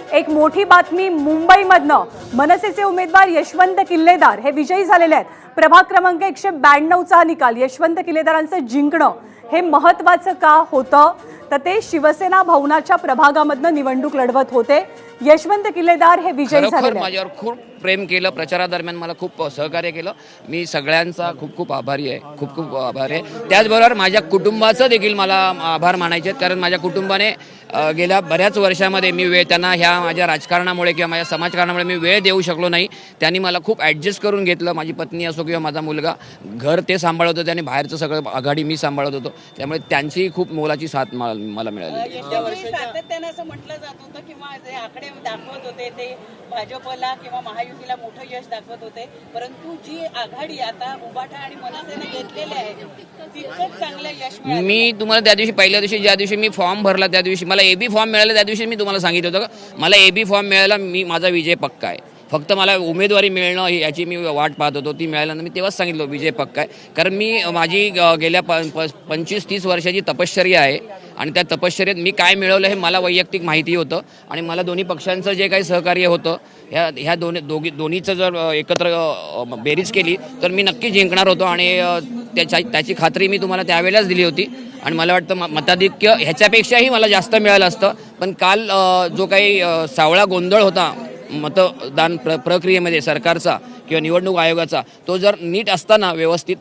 एक मोठी बातमी मुंबईमधनं मनसेचे उमेदवार यशवंत किल्लेदार हे विजयी झालेले आहेत। प्रभाग क्रमांक 192चा निकाल यशवंत किल्लेदारांचं जिंकणं हे महत्त्वाचं का होतं, तर ते शिवसेना भवनाच्या प्रभागामधनं निवडणूक लढवत होते। यशवंत किल्लेदार हे विजयी झाले। माझ्यावर खूप प्रेम केलं, प्रचारादरम्यान मला खूप सहकार्य केलं। मी सगळ्यांचा खूप खूप आभारी आहे, खूप खूप आभार आहे। त्याचबरोबर माझ्या कुटुंबाचं देखील मला आभार मानायचे आहेत, कारण माझ्या कुटुंबाने गेल्या बऱ्याच वर्षामध्ये मी त्यांना ह्या माझ्या राजकारणामुळे किंवा माझ्या समाजकारणामुळे मी वेळ देऊ शकलो नाही। त्यांनी मला खूप ॲडजस्ट करून घेतलं। माझी पत्नी असो किंवा माझा मुलगा, घर ते सांभाळत होते आणि बाहेरचं सगळं आघाडी मी सांभाळत होतो, त्यामुळे त्यांची खूप मोलाची साथ मला मिळाली। सातत्याने असं म्हटलं जात होतं किंवा जे आकडे दाखवत होते ते भाजपला किंवा महायुतीला मोठं यश दाखवत होते, परंतु जी आघाडी आता उभाटा आणि मनसेने घेतलेली आहे तितकंच चांगलं यश मिळालं। मी तुम्हाला त्या दिवशी पहिल्या दिवशी ज्या दिवशी मी फॉर्म भरला, त्या दिवशी मला एबी फॉर्म मिळाला, त्या दिवशी मी तुम्हाला सांगितलं होतं का मला एबी फॉर्म मिळाला, मी माझा विजय पक्का आहे। फक्त मला उमेदवारी मिळणं याची मी वाट पाहत होतो, ती मिळाल्यानंतर मी तेव्हाच सांगितलं विजय पक्का आहे। कारण मी माझी गेल्या 25-30 वर्षाची तपश्चर्या आहे आणि त्या तपश्चर्येत मी काय मिळवलं हे मला वैयक्तिक माहिती होतं आणि मला दोन्ही पक्षांचं जे काही सहकार्य होतं ह्या दोन्हीचं जर एकत्र बेरीज केली तर मी नक्की जिंकणार होतो आणि त्याची खात्री मी तुम्हाला त्यावेळेलाच दिली होती आणि मला वाटतं मताधिक्य ह्याच्यापेक्षाही मला जास्त मिळालं असतं। पण काल जो काही सावळा गोंधळ होता मतदान प्रक्रियेमध्ये सरकारचा किंवा निवडणूक आयोगाचा, तो जर नीट असताना व्यवस्थित